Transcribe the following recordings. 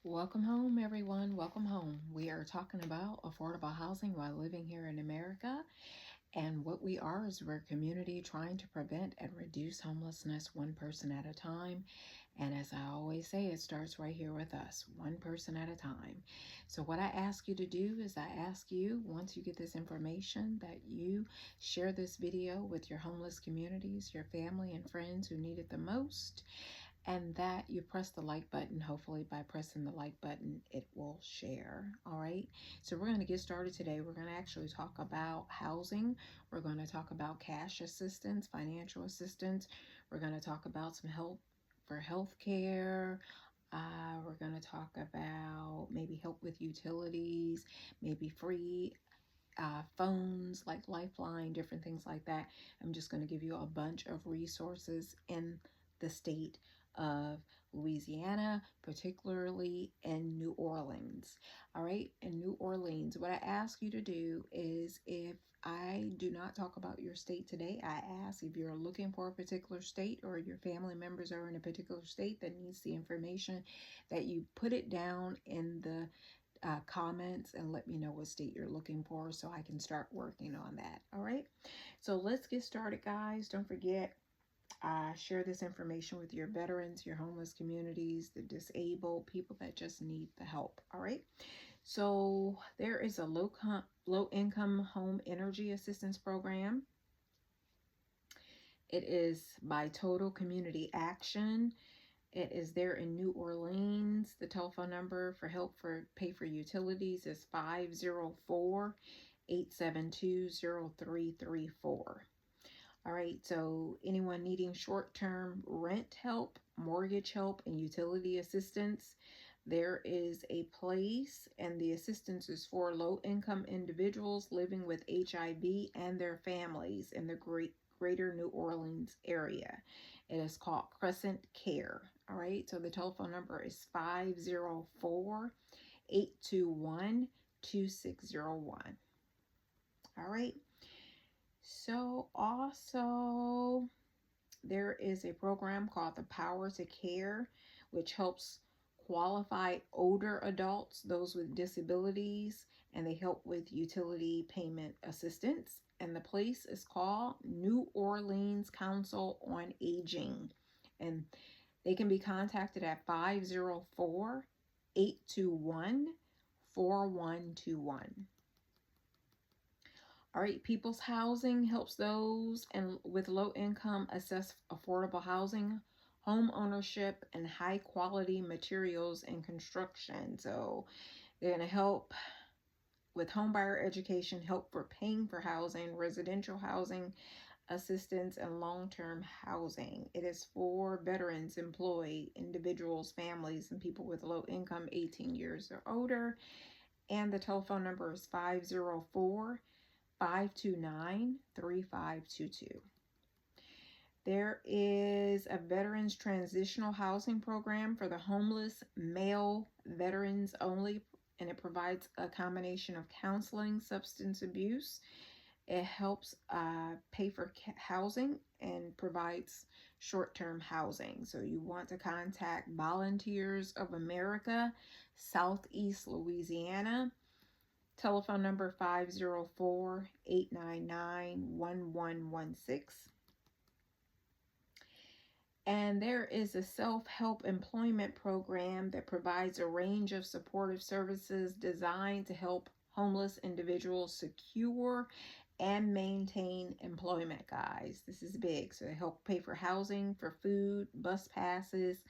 Welcome home, everyone. Welcome home. We are talking about affordable housing while living here in America. And what we are is we're a community trying to prevent and reduce homelessness one person at a time. And as I always say, it starts right here with us, one person at a time. So what I ask you to do is I ask you, once you get this information, that you share this video with your homeless communities, your family and friends who need it the most, and that you press the like button. Hopefully by pressing the like button it will share. All right, so we're going to get started today. We're going to actually talk about housing. We're going to talk about cash assistance, financial assistance. We're going to talk about some help for health care. We're going to talk about maybe help with utilities, maybe free phones like Lifeline, different things like that. I'm just going to give you a bunch of resources in the state of Louisiana, particularly in New Orleans. All right, in New Orleans, what I ask you to do is, if I do not talk about your state today, I ask if you're looking for a particular state or your family members are in a particular state that needs the information, that you put it down in the comments and let me know what state you're looking for so I can start working on that. All right, so let's get started, guys. Don't forget, share this information with your veterans, your homeless communities, the disabled, people that just need the help. All right, so there is a low income home energy assistance program. It is by Total Community Action. It is there in New Orleans. The telephone number for help for pay for utilities is 504-872-0334. All right, so anyone needing short-term rent help, mortgage help, and utility assistance, there is a place, and the assistance is for low-income individuals living with HIV and their families in the greater New Orleans area. It is called Crescent Care. All right, so the telephone number is 504-821-2601. All right, so also there is a program called the Power to Care, which helps qualified older adults, those with disabilities, and they help with utility payment assistance. And the place is called New Orleans Council on Aging. And they can be contacted at 504-821-4121. All right, People's Housing helps those and with low income assess affordable housing, home ownership, and high quality materials and construction. So they're going to help with home buyer education, help for paying for housing, residential housing assistance, and long-term housing. It is for veterans, employed individuals, families, and people with low income, 18 years or older. And the telephone number is 504-529-3522. There is a veterans transitional housing program for the homeless male veterans only, and it provides a combination of counseling, substance abuse. It helps pay for housing and provides short-term housing. So you want to contact Volunteers of America, Southeast Louisiana. Telephone number 504-899-1116. And there is a self-help employment program that provides a range of supportive services designed to help homeless individuals secure and maintain employment, guys. This is big. So they help pay for housing, for food, bus passes,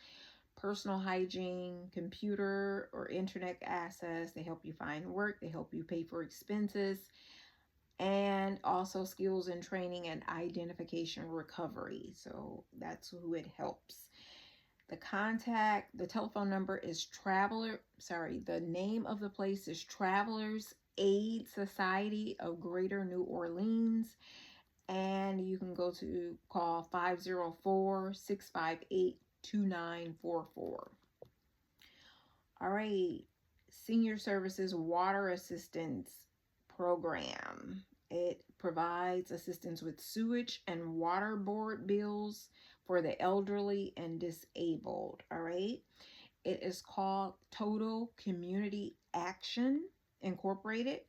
personal hygiene, computer or internet access. They help you find work. They help you pay for expenses, and also skills and training and identification recovery. So that's who it helps. The telephone number is the name of the place is Travelers Aid Society of Greater New Orleans. And you can call 504-658-2944. All right, Senior Services Water Assistance Program. It provides assistance with sewage and water board bills for the elderly and disabled. All right, It is called Total Community Action Incorporated,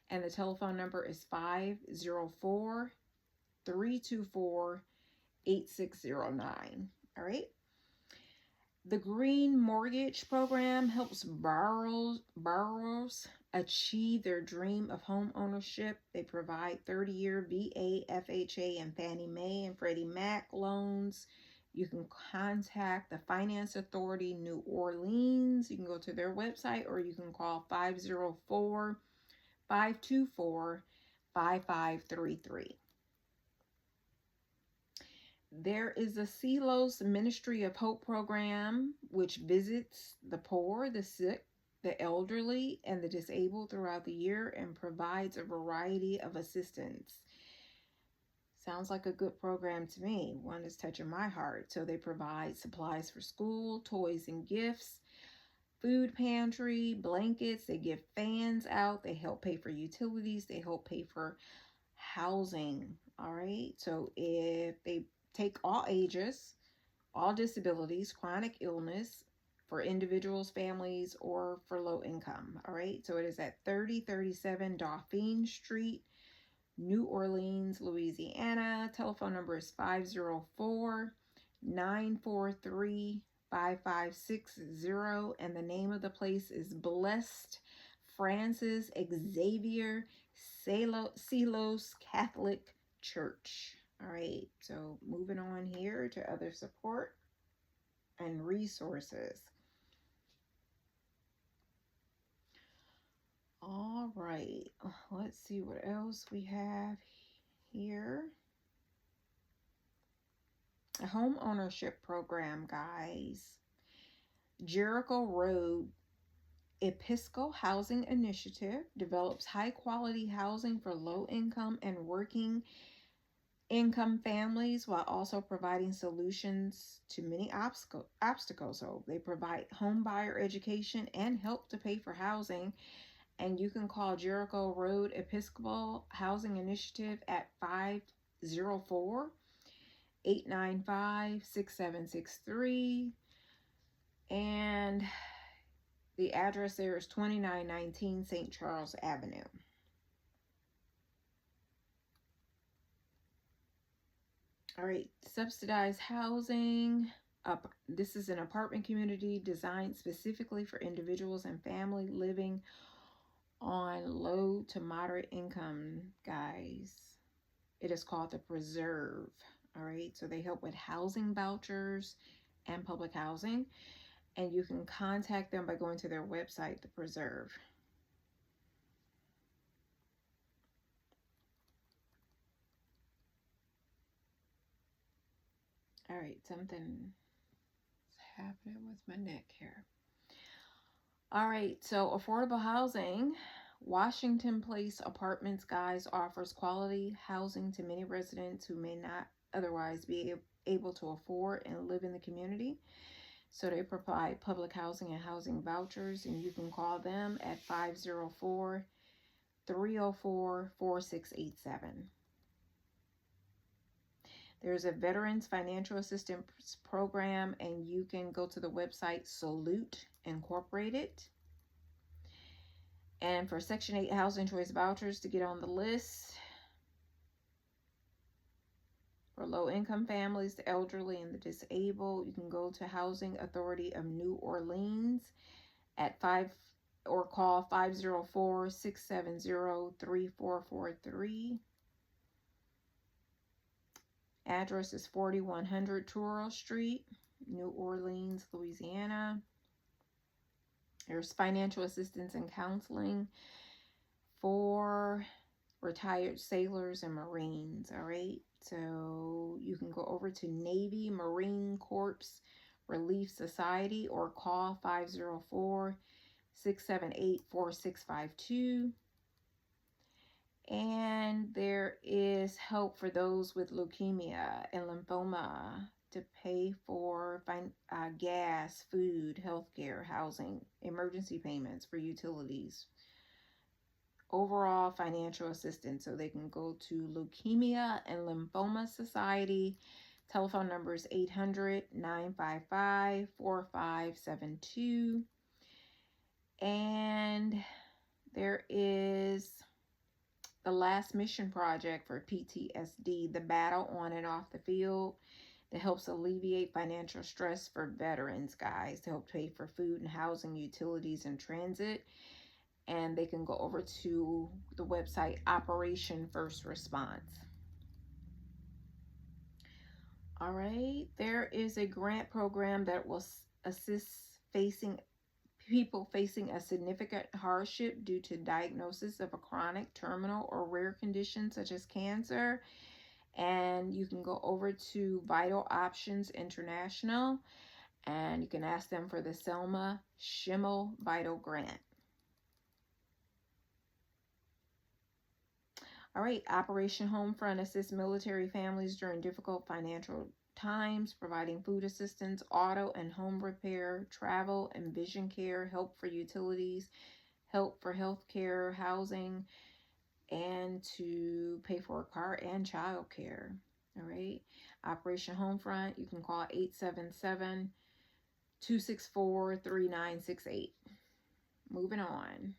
and the telephone number is 504-324-8609. All right. The Green Mortgage Program helps borrowers achieve their dream of home ownership. They provide 30-year VA, FHA, and Fannie Mae and Freddie Mac loans. You can contact the Finance Authority New Orleans. You can go to their website, or you can call 504-524-5533. There is a CELOS Ministry of Hope program, which visits the poor, the sick, the elderly, and the disabled throughout the year and provides a variety of assistance. Sounds like a good program to me. One is touching my heart. So they provide supplies for school, toys and gifts, food pantry, blankets. They give fans out. They help pay for utilities. They help pay for housing. All right. So if they take all ages, all disabilities, chronic illness for individuals, families, or for low income. All right. So it is at 3037 Dauphine Street, New Orleans, Louisiana. Telephone number is 504-943-5560. And the name of the place is Blessed Francis Xavier CELOS Catholic Church. All right, so moving on here to other support and resources. All right, let's see what else we have here. A home ownership program, guys. Jericho Road Episcopal Housing Initiative develops high-quality housing for low-income and working income families while also providing solutions to many obstacles. So they provide home buyer education and help to pay for housing. And you can call Jericho Road Episcopal Housing Initiative at 504-895-6763. And the address there is 2919 St. Charles Avenue. All right, subsidized housing. This is an apartment community designed specifically for individuals and family living on low to moderate income, guys. It is called the Preserve. All right, so they help with housing vouchers and public housing. And you can contact them by going to their website, the Preserve. All right, something's happening with my neck here. All right, so affordable housing. Washington Place Apartments, guys, offers quality housing to many residents who may not otherwise be able to afford and live in the community. So they provide public housing and housing vouchers, and you can call them at 504-304-4687. There's a Veterans Financial Assistance Program, and you can go to the website Salute Incorporated. And for Section 8 Housing Choice Vouchers to get on the list for low-income families, the elderly, and the disabled, you can go to Housing Authority of New Orleans at call 504-670-3443. Address is 4100 Touro Street, New Orleans, Louisiana. There's financial assistance and counseling for retired sailors and Marines. All right, so you can go over to Navy Marine Corps Relief Society or call 504-678-4652. And there is help for those with leukemia and lymphoma to pay for gas, food, healthcare, housing, emergency payments for utilities, overall financial assistance. So they can go to Leukemia and Lymphoma Society, Telephone number is 800-955-4572. And there is the Last Mission Project for PTSD, the battle on and off the field, that helps alleviate financial stress for veterans, guys, to help pay for food and housing, utilities, and transit. And they can go over to the website Operation First Response. All right, there is a grant program that will assist people facing a significant hardship due to diagnosis of a chronic, terminal, or rare condition such as cancer. And you can go over to Vital Options International, and you can ask them for the Selma Schimmel Vital Grant. All right, Operation Homefront assists military families during difficult financial times, providing food assistance, auto and home repair, travel and vision care, help for utilities, help for health care, housing, and to pay for car and child care. All right, Operation Homefront, you can call 877-264-3968. Moving on.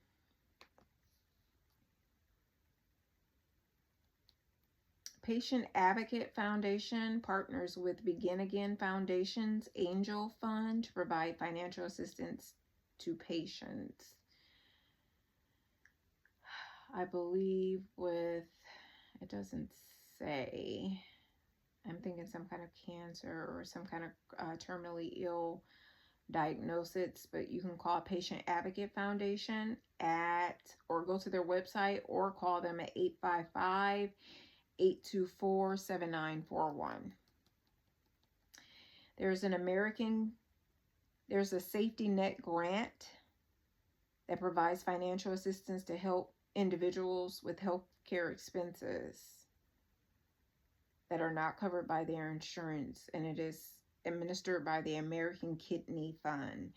Patient Advocate Foundation partners with Begin Again Foundation's Angel Fund to provide financial assistance to patients. I believe with, it doesn't say, I'm thinking some kind of cancer or some kind of terminally ill diagnosis, but you can call Patient Advocate Foundation or go to their website or call them at 855-824-7941. There's a safety net grant that provides financial assistance to help individuals with health care expenses that are not covered by their insurance, and it is administered by the American Kidney Fund.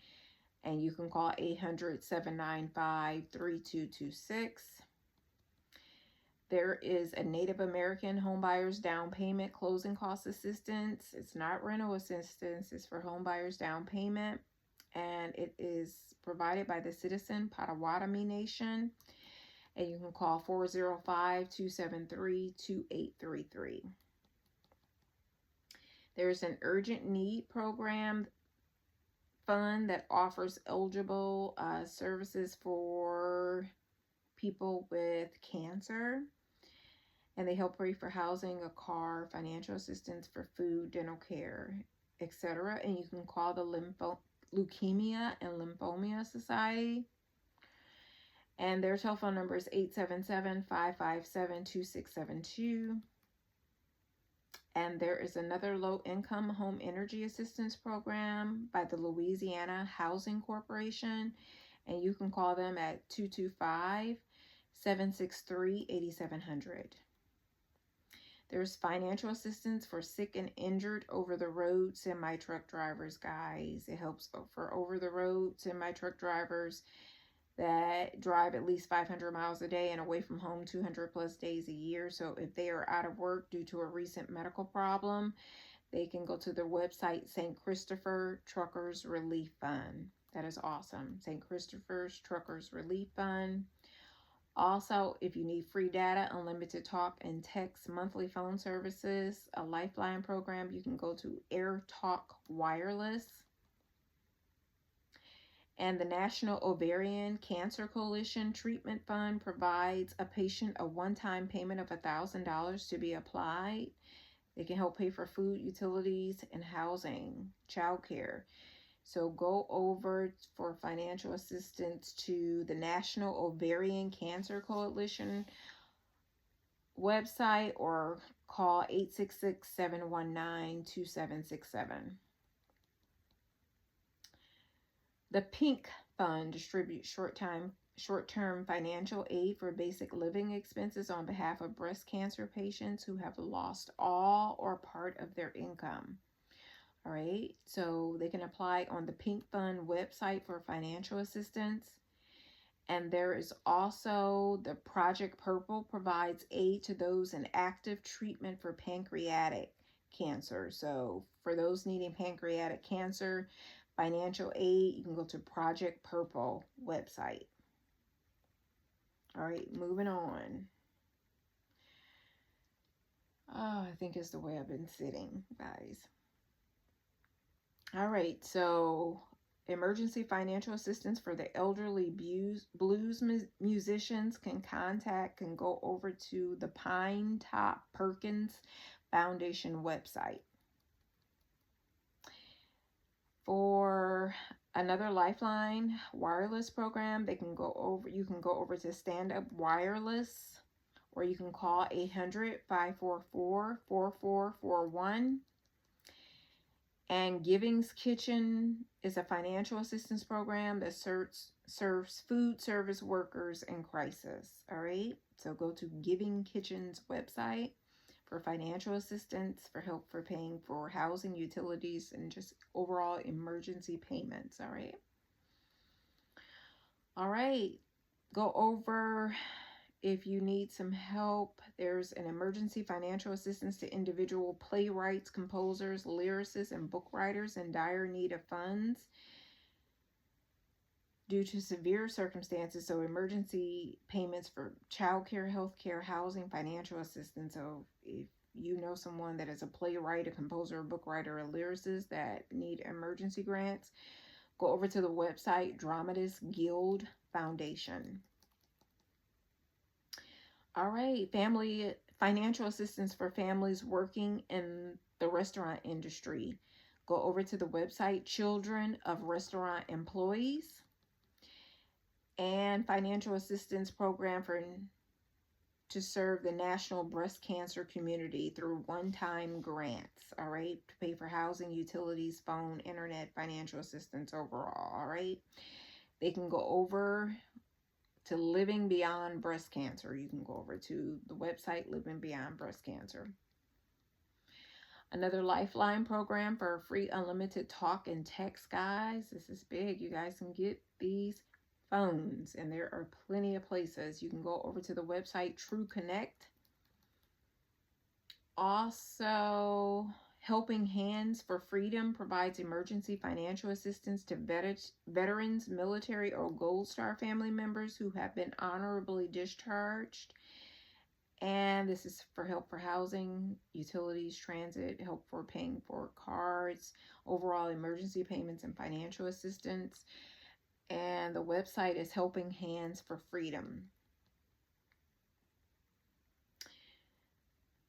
And you can call 800-795-3226. There is a Native American homebuyers down payment closing cost assistance. It's not rental assistance, it's for homebuyers down payment. And it is provided by the Citizen Potawatomi Nation. And you can call 405-273-2833. There's an urgent need program fund that offers eligible services for people with cancer. And they help pay for housing, a car, financial assistance for food, dental care, etc. And you can call the Leukemia and Lymphoma Society. And their telephone number is 877-557-2672. And there is another low-income home energy assistance program by the Louisiana Housing Corporation. And you can call them at 225-763-8700. There's financial assistance for sick and injured over-the-road semi-truck drivers, guys. It helps for over-the-road semi-truck drivers that drive at least 500 miles a day and away from home 200 plus days a year. So if they are out of work due to a recent medical problem, they can go to their website, St. Christopher Truckers Relief Fund. That is awesome. St. Christopher's Truckers Relief Fund. Also, if you need free data, unlimited talk and text monthly phone services, a Lifeline program, you can go to Air Talk Wireless. And the National Ovarian Cancer Coalition Treatment Fund provides a patient a one-time payment of $1,000 to be applied. They can help pay for food, utilities, and housing, childcare. So go over for financial assistance to the National Ovarian Cancer Coalition website or call 866-719-2767. The Pink Fund distributes short-term financial aid for basic living expenses on behalf of breast cancer patients who have lost all or part of their income. All right, so they can apply on the Pink Fund website for financial assistance. And there is also the Project Purple provides aid to those in active treatment for pancreatic cancer. So for those needing pancreatic cancer, financial aid, you can go to Project Purple website. All right, moving on. Oh, I think it's the way I've been sitting, guys. All right, so emergency financial assistance for the elderly blues musicians can go over to the Pine Top Perkins Foundation website. For another Lifeline wireless program, you can go over to Stand Up Wireless, or you can call 800-544-4441. And Giving's Kitchen is a financial assistance program that serves food service workers in crisis. All right, so go to Giving Kitchen's website for financial assistance, for help for paying for housing, utilities, and just overall emergency payments. All right, go over if you need some help. There's an emergency financial assistance to individual playwrights, composers, lyricists, and book writers in dire need of funds due to severe circumstances. So emergency payments for childcare, healthcare, housing, financial assistance. So if you know someone that is a playwright, a composer, a book writer, a lyricist that need emergency grants, go over to the website Dramatists Guild Foundation. All right, family financial assistance for families working in the restaurant industry. Go over to the website Children of Restaurant Employees. And financial assistance program to serve the national breast cancer community through one-time grants. All right, to pay for housing, utilities, phone, internet, financial assistance overall. All right, they can go over to Living Beyond Breast Cancer. You can go over to the website Living Beyond Breast Cancer. Another Lifeline program for free unlimited talk and text, guys. This is big. You guys can get these phones, and there are plenty of places. You can go over to the website True Connect. Also, Helping Hands for Freedom provides emergency financial assistance to veterans, military, or Gold Star family members who have been honorably discharged. And this is for help for housing, utilities, transit, help for paying for cards, overall emergency payments, and financial assistance. And the website is Helping Hands for Freedom.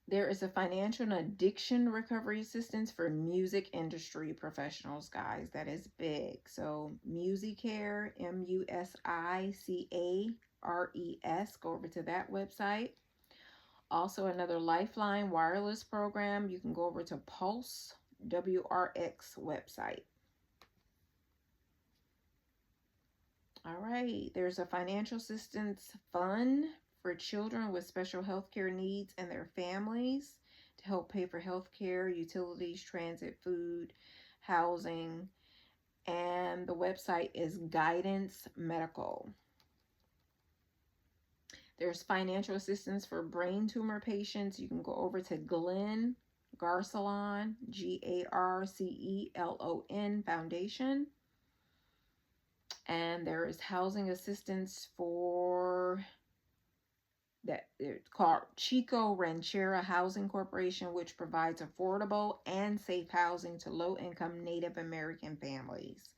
There is a financial and addiction recovery assistance for music industry professionals, guys. That is big. So Musicare, MUSICARES. Go over to that website. Also, another Lifeline wireless program. You can go over to Pulse WRX website. All right, there's a financial assistance fund for children with special health care needs and their families to help pay for health care, utilities, transit, food, housing. And the website is Guidance Medical. There's financial assistance for brain tumor patients. You can go over to Glenn Garcelon, GARCELON Foundation. And there is housing assistance for that. It's called Chico Ranchera Housing Corporation, which provides affordable and safe housing to low-income Native American families.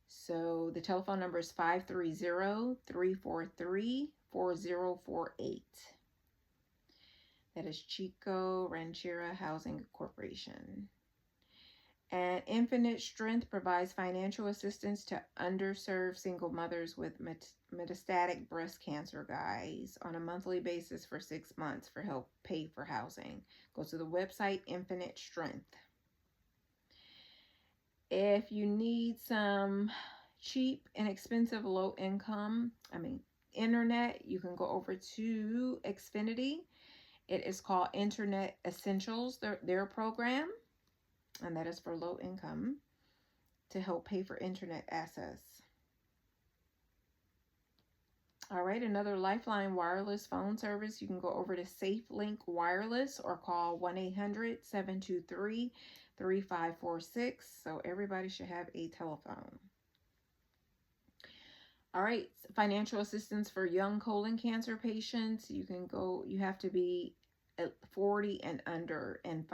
So the telephone number is 530-343-4048. That is Chico Ranchera Housing Corporation. And Infinite Strength provides financial assistance to underserved single mothers with metastatic breast cancer, guys, on a monthly basis for 6 months for help pay for housing. Go to the website Infinite Strength. If you need some cheap, inexpensive, low income, internet, you can go over to Xfinity. It is called Internet Essentials, their program. And that is for low income to help pay for internet access. All right, another Lifeline wireless phone service. You can go over to SafeLink Wireless or call 1-800-723-3546. So everybody should have a telephone. All right, financial assistance for young colon cancer patients. You have to be at 40 and under and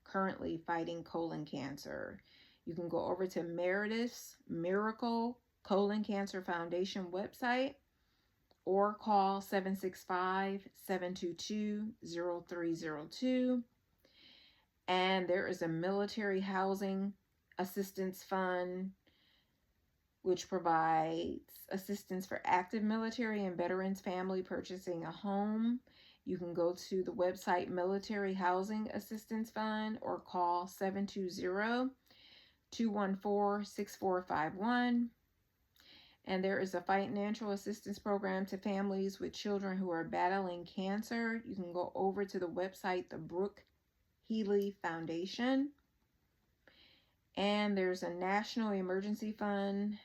currently fighting colon cancer. You can go over to Meredith's Miracle Colon Cancer Foundation website or call 765-722-0302. And there is a military housing assistance fund which provides assistance for active military and veterans family purchasing a home. You can go to the website Military Housing Assistance Fund or call 720-214-6451. And there is a financial assistance program to families with children who are battling cancer. You can go over to the website, the Brooke Healy Foundation. And there's a National Emergency Fund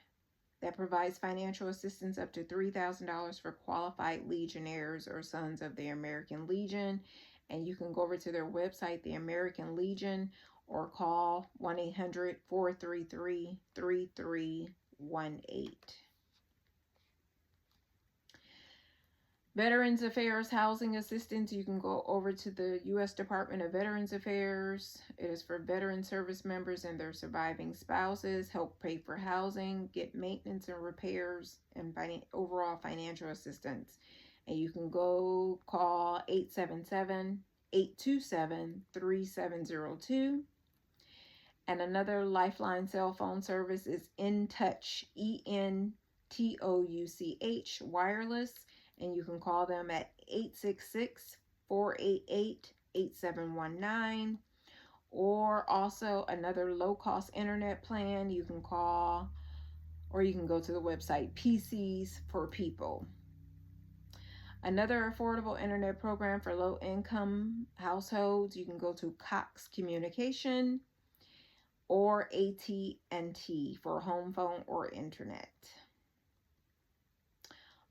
that provides financial assistance up to $3,000 for qualified Legionnaires or Sons of the American Legion. And you can go over to their website, the American Legion, or call 1-800-433-3318. Veterans Affairs Housing Assistance, you can go over to the U.S. Department of Veterans Affairs. It is for veteran service members and their surviving spouses, help pay for housing, get maintenance and repairs, and overall financial assistance. And you can go call 877-827-3702. And another Lifeline cell phone service is InTouch, ENTOUCH Wireless. And you can call them at 866-488-8719. Or also another low-cost internet plan you can call, or you can go to the website PCs for People. Another affordable internet program for low-income households, you can go to Cox Communication or AT&T for home phone or internet.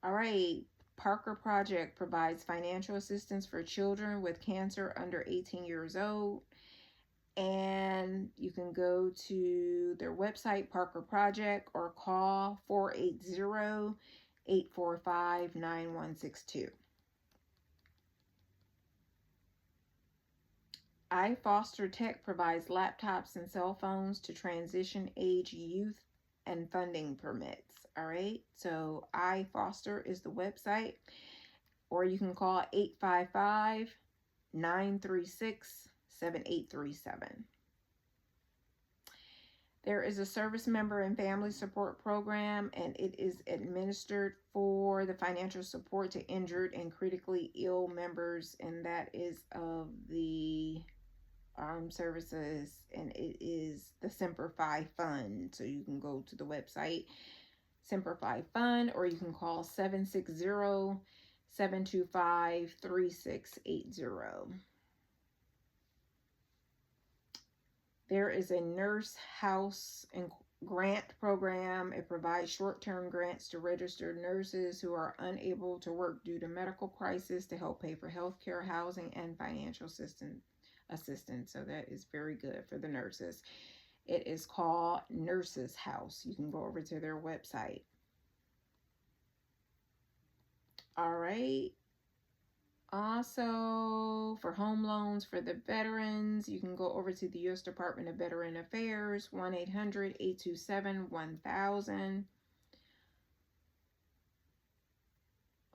All right. Parker Project provides financial assistance for children with cancer under 18 years old. And you can go to their website, Parker Project, or call 480-845-9162. iFoster Tech provides laptops and cell phones to transition age youth and funding permits. All right, so iFoster is the website, or you can call 855-936-7837. There is a service member and family support program, and it is administered for the financial support to injured and critically ill members, and that is of the armed services, and it is the Semper Fi Fund. So you can go to the website Semper Fi Fund, or you can call 760-725-3680. There is a nurse house and grant program. It provides short-term grants to registered nurses who are unable to work due to medical crisis to help pay for health care, housing, and financial assistance. So that is very good for the nurses. It is called Nurses House. You can go over to their website. All right. Also, for home loans for the veterans, you can go over to the U.S. Department of Veteran Affairs, 1-800-827-1000.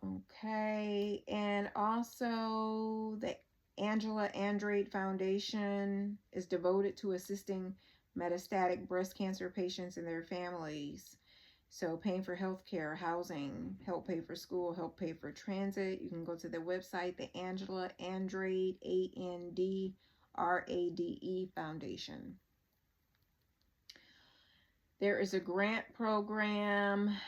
Okay, and also the Angela Andrade Foundation is devoted to assisting metastatic breast cancer patients and their families. So paying for health care, housing, help pay for school, help pay for transit. You can go to the website, the Angela Andrade, ANDRADE Foundation. There is a grant program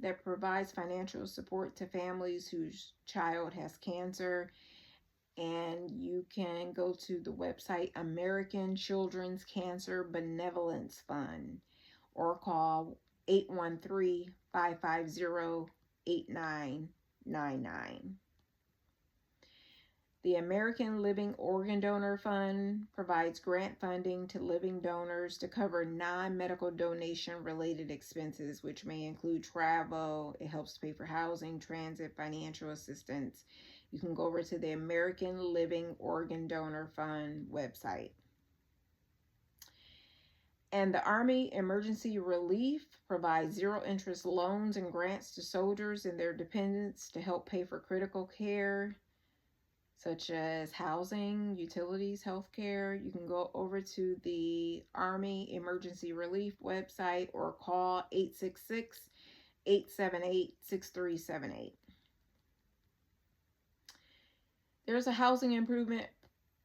that provides financial support to families whose child has cancer. And you can go to the website American Children's Cancer Benevolence Fund or call 813-550-3700. 8999. The American Living Organ Donor Fund provides grant funding to living donors to cover non-medical donation-related expenses, which may include travel. It helps pay for housing, transit, financial assistance. You can go over to the American Living Organ Donor Fund website. And the Army Emergency Relief provides zero-interest loans and grants to soldiers and their dependents to help pay for critical care, such as housing, utilities, healthcare. You can go over to the Army Emergency Relief website or call 866-878-6378. There's a housing improvement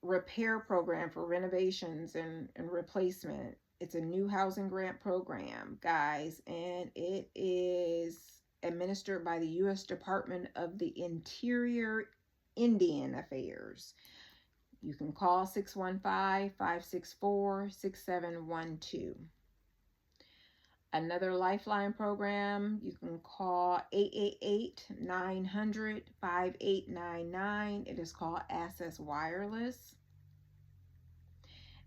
repair program for renovations and replacement. It's a new housing grant program, guys, and it is administered by the U.S. Department of the Interior, Indian Affairs. You can call 615-564-6712. Another Lifeline program, you can call 888-900-5899. It is called Access Wireless.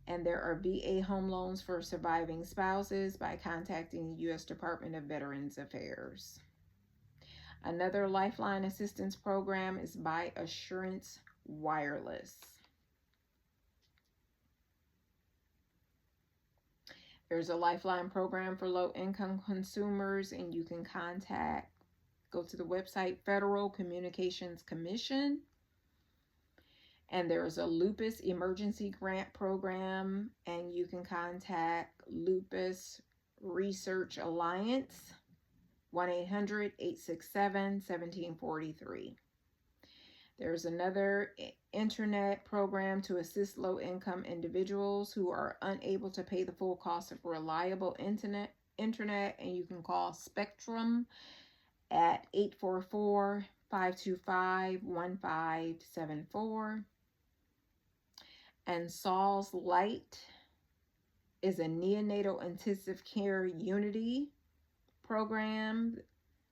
And there are VA home loans for surviving spouses by contacting the U.S. Department of Veterans Affairs. Another Lifeline assistance program is by Assurance Wireless. There's a Lifeline program for low-income consumers, and you can go to the website Federal Communications Commission. And there's a Lupus Emergency Grant Program, and you can contact Lupus Research Alliance, 1-800-867-1743. There's another internet program to assist low-income individuals who are unable to pay the full cost of reliable internet, and you can call Spectrum at 844-525-1574. And Saul's Light is a neonatal intensive care unity program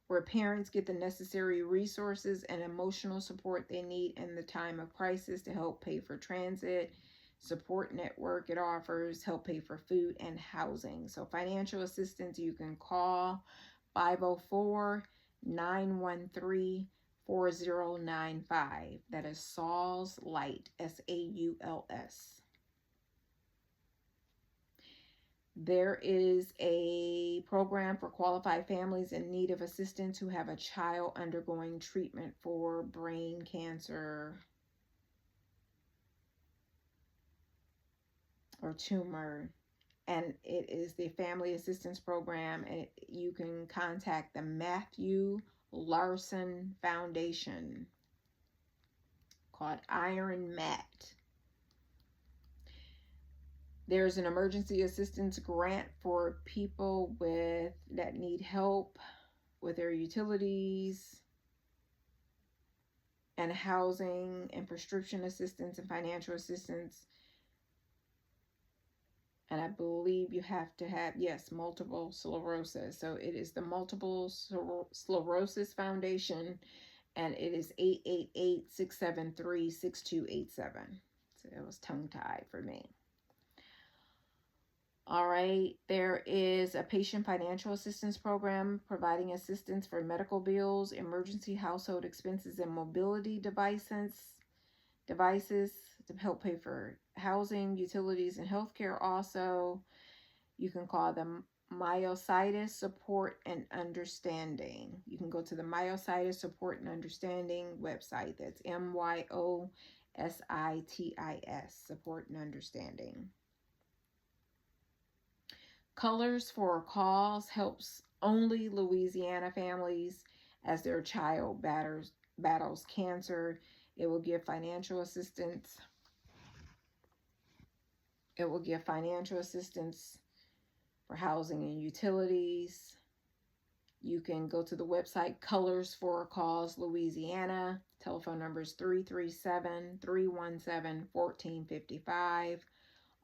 where parents get the necessary resources and emotional support they need in the time of crisis to help pay for transit, support network it offers, help pay for food and housing. So financial assistance, you can call 504-913-4095. That is Saul's Light, SAULS. There is a program for qualified families in need of assistance who have a child undergoing treatment for brain cancer or tumor. And it is the Family Assistance Program. And you can contact the Matthew Larson Foundation, called Iron Mat. There's an emergency assistance grant for people that need help with their utilities and housing and prescription assistance and financial assistance. And I believe you have to have, multiple sclerosis. So it is the Multiple Sclerosis Foundation, and it is 888-673-6287. So it was tongue-tied for me. All right, there is a patient financial assistance program providing assistance for medical bills, emergency household expenses, and mobility devices to help pay for housing, utilities, and healthcare. Also, you can call them Myositis Support and Understanding. You can go to the Myositis Support and Understanding website. That's MYOSITIS, Support and Understanding. Colors for a Cause helps only Louisiana families as their child battles cancer. It will give financial assistance. It will give financial assistance for housing and utilities. You can go to the website Colors for a Cause Louisiana. Telephone number is 337-317-1455.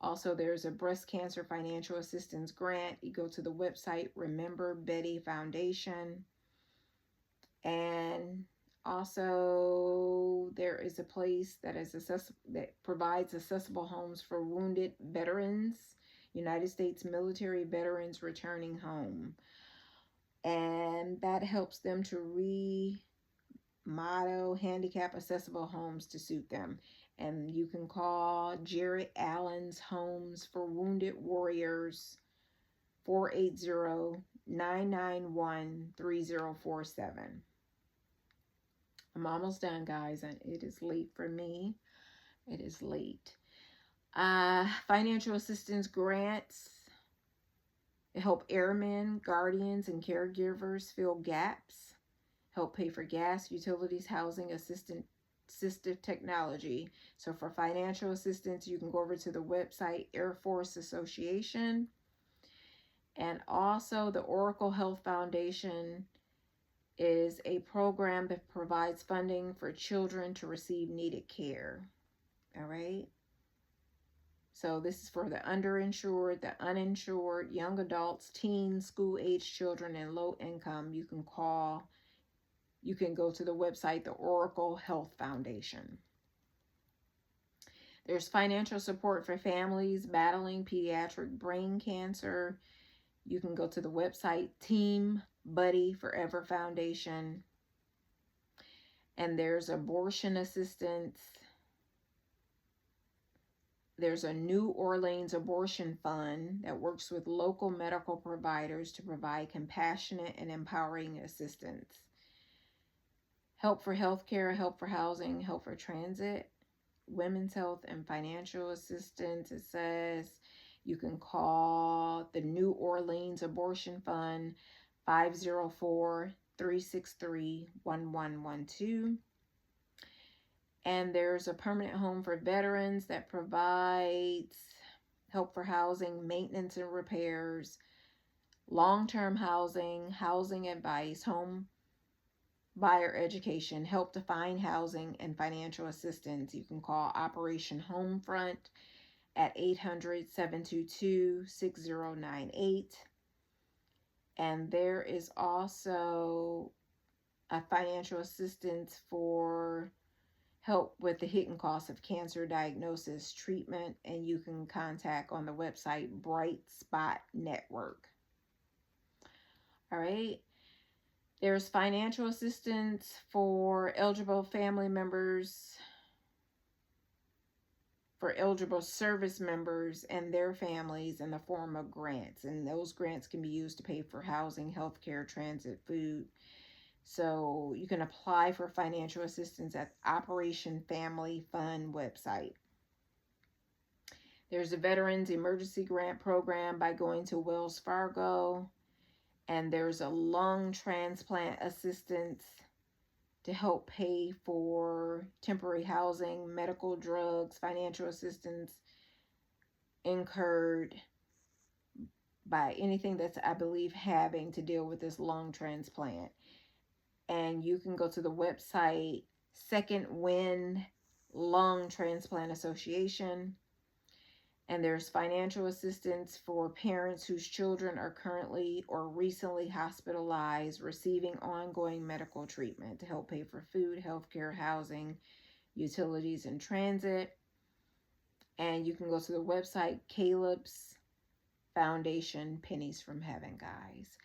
Also, there's a breast cancer financial assistance grant. You go to the website Remember Betty Foundation, And also there is a place that is that provides accessible homes for wounded veterans, United States military veterans returning home. And that helps them to remodel handicap accessible homes to suit them. And you can call Jared Allen's Homes for Wounded Warriors 480-991-3047. I'm almost done, guys, and it is late for me. It is late. Financial assistance grants help airmen, guardians, and caregivers fill gaps, help pay for gas, utilities, housing, assistive technology. So for financial assistance, you can go over to the website Air Force Association. And also the Oracle Health Foundation is a program that provides funding for children to receive needed care. All right. So this is for the underinsured, the uninsured, young adults, teens, school-age children, and low income. You can go to the website, the Oracle Health Foundation. There's financial support for families battling pediatric brain cancer. You can go to the website, Team Buddy Forever Foundation. And there's abortion assistance. There's a New Orleans abortion fund that works with local medical providers to provide compassionate and empowering assistance. Help for healthcare, help for housing, help for transit, women's health, and financial assistance. It says you can call the New Orleans Abortion Fund 504-363-1112. And there's a permanent home for veterans that provides help for housing, maintenance and repairs, long-term housing, housing advice, home buyer education, help to find housing, and financial assistance. You can call Operation Homefront at 800-722-6098. And there is also a financial assistance for help with the hidden costs of cancer diagnosis, treatment, and you can contact on the website Bright Spot Network. All right. There's financial assistance for eligible family members, for eligible service members and their families in the form of grants. And those grants can be used to pay for housing, healthcare, transit, food. So you can apply for financial assistance at Operation Family Fund website. There's a Veterans Emergency Grant Program by going to Wells Fargo. And there's a lung transplant assistance to help pay for temporary housing, medical, drugs, financial assistance incurred by anything that's, I believe, having to deal with this lung transplant. And you can go to the website Second Wind Lung Transplant Association. And there's financial assistance for parents whose children are currently or recently hospitalized, receiving ongoing medical treatment to help pay for food, healthcare, housing, utilities, and transit. And you can go to the website Caleb's Foundation, Pennies from Heaven, guys.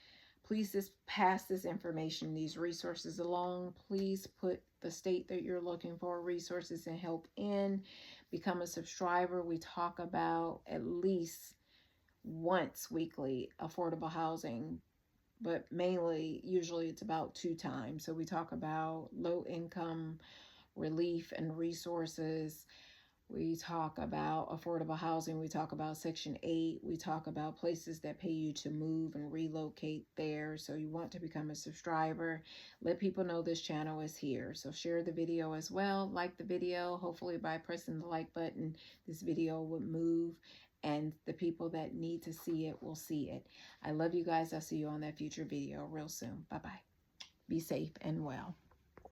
Please just pass this information, these resources along. Please put the state that you're looking for resources and help in. Become a subscriber. We talk about at least once weekly affordable housing, but usually it's about 2 times. So we talk about low income relief and resources. We talk about affordable housing. We talk about Section 8. We talk about places that pay you to move and relocate there. So you want to become a subscriber. Let people know this channel is here. So share the video as well. Like the video. Hopefully by pressing the like button, this video would move and the people that need to see it will see it. I love you guys. I'll see you on that future video real soon. Bye-bye. Be safe and well.